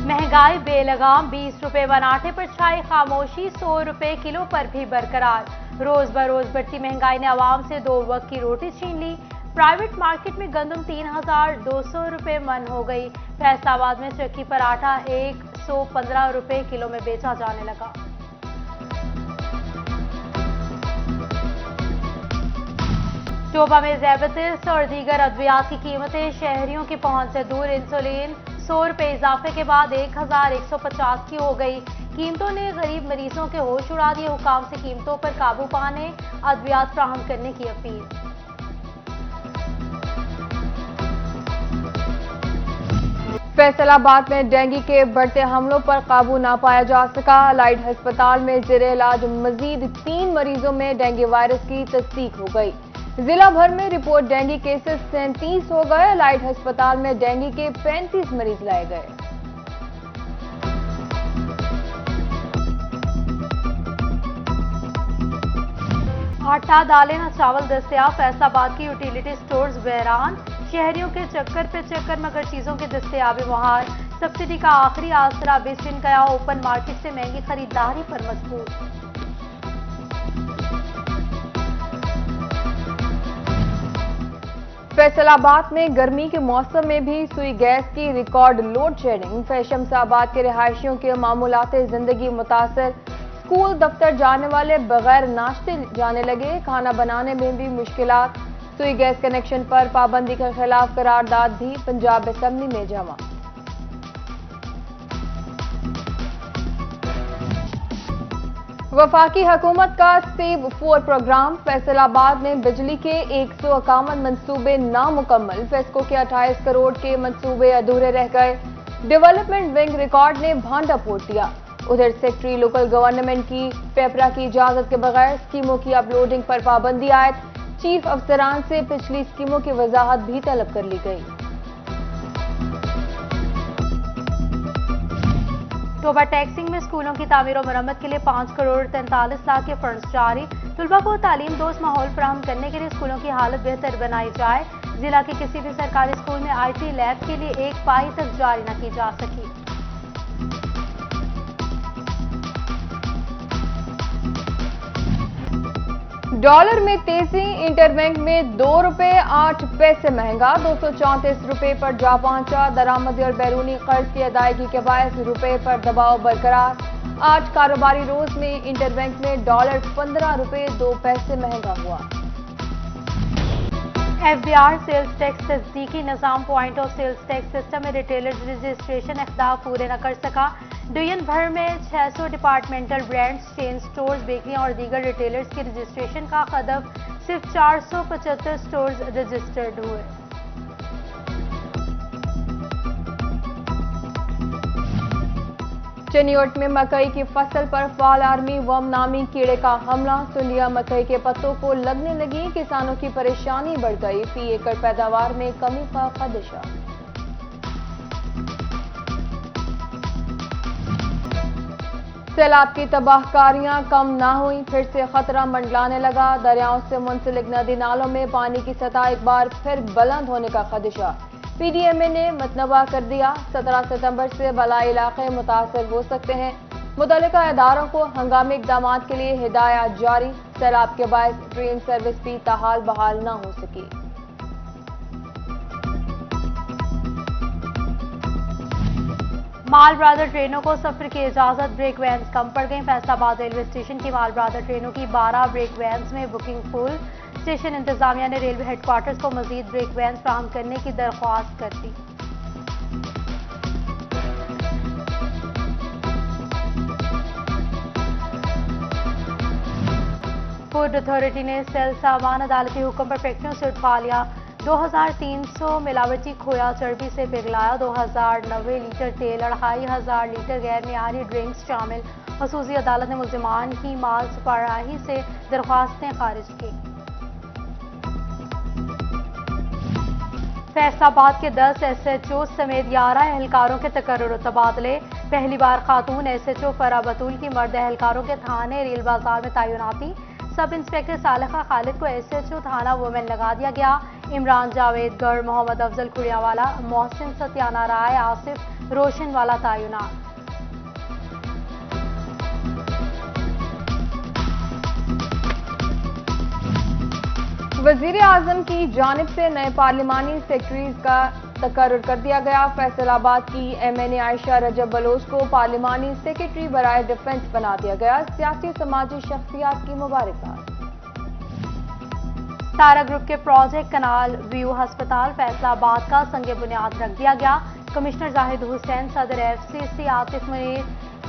महंगाई बेलगाम, 20 रुपए वन आटे पर छाई खामोशी, 100 रुपए किलो पर भी बरकरार। रोज बरोज बढ़ती महंगाई ने आवाम से 2 वक्त की रोटी छीन ली। प्राइवेट मार्केट में गंदम 3,200 रुपए मन हो गई। फैसलाबाद में चक्की पर आटा 115 रुपए किलो में बेचा जाने लगा। टोबा में ज़ैबतिस और दीगर अद्वियात की कीमतें शहरियों की पहुंच से दूर। इंसुलिन 100 रुपए इजाफे के बाद 1,150 की हो गई। कीमतों ने गरीब मरीजों के होश उड़ा दिए। हुकाम से कीमतों पर काबू पाने, अद्वियात फराहम करने की अपील। फैसलाबाद में डेंगू के बढ़ते हमलों पर काबू ना पाया जा सका। लाइट अस्पताल में जेर इलाज मजीद 3 मरीजों में डेंगू वायरस की तस्दीक हो गई। जिला भर में रिपोर्ट डेंगू केसेस 37 हो गए। लाइट अस्पताल में डेंगू के 35 मरीज लाए गए। आटा, दालें न चावल दस्तयाब। फैसलाबाद की यूटिलिटी स्टोर्स बहरान। शहरियों के चक्कर पे चक्कर, मगर चीजों की दस्तयाबी मुहाल। सब्सिडी का आखिरी आसरा बिछिन गया। ओपन मार्केट से महंगी खरीदारी पर मजबूर। फैसलाबाद में गर्मी के मौसम में भी सुई गैस की रिकॉर्ड लोड शेडिंग। शमसाबाद के रिहायशियों के मामूलाते जिंदगी मुतासर। स्कूल दफ्तर जाने वाले बगैर नाश्ते जाने लगे। खाना बनाने में भी मुश्किलात। सुई गैस कनेक्शन पर पाबंदी के खिलाफ करारदाद भी पंजाब असेंबली में जमा। वफाकी हुकूमत का सेव 4 प्रोग्राम। फैसलाबाद में बिजली के 151 मंसूबे नामुकम्मल। फेस्को के 28 करोड़ के मंसूबे अधूरे रह गए। डेवलपमेंट विंग रिकॉर्ड ने भांडा फोड़ दिया। उधर सेक्रेटरी लोकल गवर्नमेंट की पेपरा की इजाजत के बगैर स्कीमों की अपलोडिंग पर पाबंदी आयद। चीफ अफसरान से पिछली स्कीमों की वजाहत भी तलब कर ली गई। टोबा टैक्सिंग में स्कूलों की तामीर और मरम्मत के लिए 5 करोड़ 43 लाख के फंड्स जारी। तुलबा को तालीम दोस्त माहौल फराहम करने के लिए स्कूलों की हालत बेहतर बनाई जाए। जिला के किसी भी सरकारी स्कूल में IT लैब के लिए 1 पाई तक जारी न की जा सकी। डॉलर में तेजी। इंटरबैंक में 2 रुपए 8 पैसे महंगा। 234 रुपए पर जा पहुंचा। दरामदी और बैरूनी कर्ज की अदायगी के बायस रुपए पर दबाव बरकरार। 8 कारोबारी रोज में इंटरबैंक में डॉलर 15 रुपए 2 पैसे महंगा हुआ। FBR सेल्स टैक्स तस्दीकी निजाम point of sales tax system में रिटेलर्स रजिस्ट्रेशन अहदाफ पूरे न कर सका। डिवीजन भर में 600 डिपार्टमेंटल ब्रांड्स, चेन स्टोर्स, बेकरियां और दीगर रिटेलर्स के रजिस्ट्रेशन का हदफ सिर्फ 475 स्टोर्स रजिस्टर्ड हुए। चनियोट में मकई की फसल पर फाल आर्मी वर्म नामी कीड़े का हमला। सुंडिया मकई के पत्तों को लगने लगी। किसानों की परेशानी बढ़ गई। फी एकड़ पैदावार में कमी का खदशा। सैलाब की तबाहकारियां कम ना हुई। फिर से खतरा मंडलाने लगा। दरियाओं से मुंसलिक नदी नालों में पानी की सतह एक बार फिर बुलंद होने का खदशा। PDMA ने मतनवा कर दिया। 17 सितंबर से बलाई इलाके मुतासर हो सकते हैं। मुतल्लिका इदारों को हंगामी इकदाम के लिए हिदायत जारी। सैलाब के बायस ट्रेन सर्विस भी ताहाल बहाल न हो सकी। माल ब्रादर ट्रेनों को सफर की इजाजत। ब्रेक वैन्स कम पड़ गई। फैसलाबाद रेलवे स्टेशन की माल ब्रादर ट्रेनों की 12 ब्रेक वैन्स में बुकिंग फुल। स्टेशन इंतजामिया ने रेलवे हेडक्वार्टर्स को मजीद ब्रेक वैन्स फराहम करने की दरख्वास्त कर दी। फूड अथॉरिटी ने सेल सामान अदालती हुक्म पर फैक्ट्रियों से उठवा लिया। 2300 मिलावटी खोया चर्बी से पिघलाया। 2090 लीटर तेल, 2500 लीटर गैर मियारी ड्रिंक्स शामिल। खसूसी अदालत ने मुल्जिमान की माल सुपरवाही से दरख्वास्तें खारिज की। फैसलाबाद के 10 SHO समेत 11 एहलकारों के तकर्रुर और तबादले। पहली बार खातून SHO फरा बतूल की मर्द एहलकारों के थाने रेल बाजार में तैनाती। सब इंस्पेक्टर सालखा खालिद को SHO थाना वुमेन लगा दिया गया। इमरान जावेद गढ़, मोहम्मद अफजल खुड़ियावाला, मोहसिन सत्याना राय, आसिफ रोशन वाला तैनात। वजीर आजम की जानिब से नए पार्लिमानी सेक्रेटरीज का तकर्रुर कर दिया गया। फैसलाबाद की MNA आयशा रजब बलोच को पार्लिमानी सेक्रेटरी बराए डिफेंस बना दिया गया। सियासी समाजी शख्सियात की मुबारकबाद। तारा ग्रुप के प्रोजेक्ट कनाल व्यू अस्पताल फैसलाबाद का संग बुनियाद रख दिया गया। कमिश्नर जाहिद हुसैन, सदर FCC आतिफ मुनीर,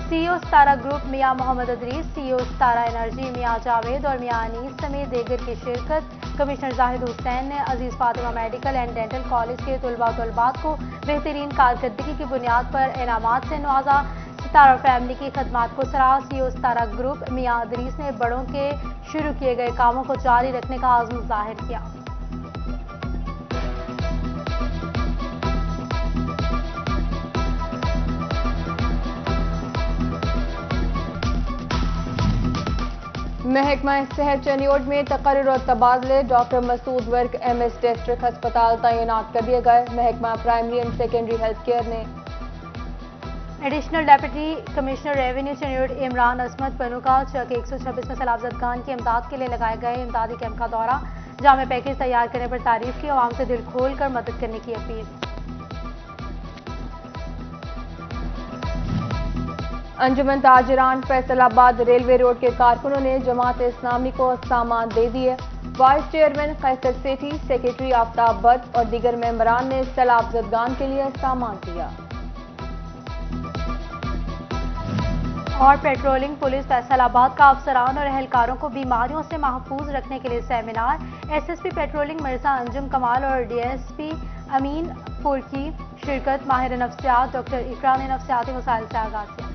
CEO तारा ग्रुप मियां मोहम्मद अदरीस, CEO तारा एनर्जी मियां जावेद और मियां अनीस समेत दीगर की शिरकत। कमिश्नर जाहिद हुसैन ने Aziz Fatima medical and dental college के तलबात को बेहतरीन कारकर्दगी की बुनियाद पर इनामात से नवाजा। सितारा फैमिली की खदमात को सराहा। CEO तारा ग्रुप मियां अदरीस ने बड़ों के शुरू किए गए कामों को जारी रखने का आज़म जाहिर किया। महकमा सेहत चनियोड में तकर्रुर और तबादले। Doctor Masood Virk MS district अस्पताल तैनात कर दिए गए। महकमा primary and secondary health care ने additional deputy commissioner revenue Chiniot Imran Asmat Pannu का चक 126 में सलाबजद खान की इमदाद के लिए लगाए गए इमदादी कैंप का दौरा। जामे पैकेज तैयार करने पर तारीफ की, आवाम से दिल खोल कर मदद करने की अपील। अंजुमन ताजिरान फैसलाबाद रेलवे रोड के कारकुनों ने जमात इस्लामी को सामान दे दिए। वाइस चेयरमैन कैसर सेठी, सेक्रेटरी आफ्ताब भट्ट और दीगर मेंबरान ने सलाबजदगान के लिए सामान दिया। और पेट्रोलिंग पुलिस फैसलाबाद का अफसरान और एहलकारों को बीमारियों से महफूज रखने के लिए seminar. SSP patrolling Mirza Anjum कमाल और DSP अमीन पुर की शिरकत। माहिर नफ्सियात डॉक्टर इकरा ने नफ्सियाती मसाइल से आगाज किया।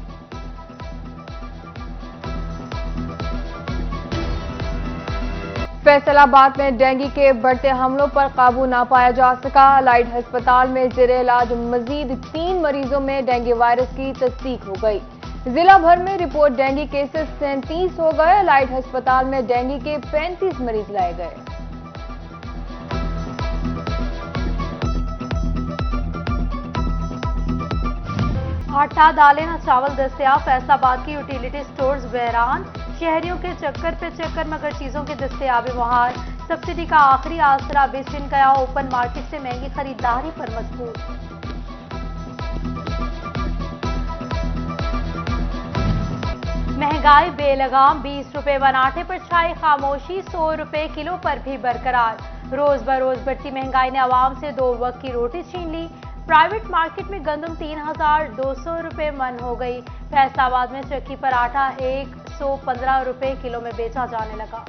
फैसलाबाद में डेंगू के बढ़ते हमलों पर काबू ना पाया जा सका। लाइट अस्पताल में जेरे इलाज मजीद 3 मरीजों में डेंगू वायरस की तस्दीक हो गई। जिला भर में रिपोर्ट डेंगू केसेस 37 हो गए। लाइट अस्पताल में डेंगू के 35 मरीज लाए गए। आटा, दालें और चावल दस्तयाब। फैसलाबाद की यूटिलिटी स्टोर्स वीरान। शहरियों के चक्कर पे चक्कर मगर चीजों की दस्तयाबी मुहाल। सब्सिडी का आखिरी आसरा बिस्टिन गया। ओपन मार्केट से महंगी खरीदारी पर मजबूर। महंगाई बेलगाम। 20 रुपए वन आटे पर छाई खामोशी। 100 रुपए किलो पर भी बरकरार। रोज बरोज बढ़ती महंगाई ने आवाम से 2 वक्त की रोटी छीन ली। प्राइवेट मार्केट में गंदम 3200 रुपए मन हो गई। फैसलाबाद में चक्की पर आटा 115 रुपए किलो में बेचा जाने लगा।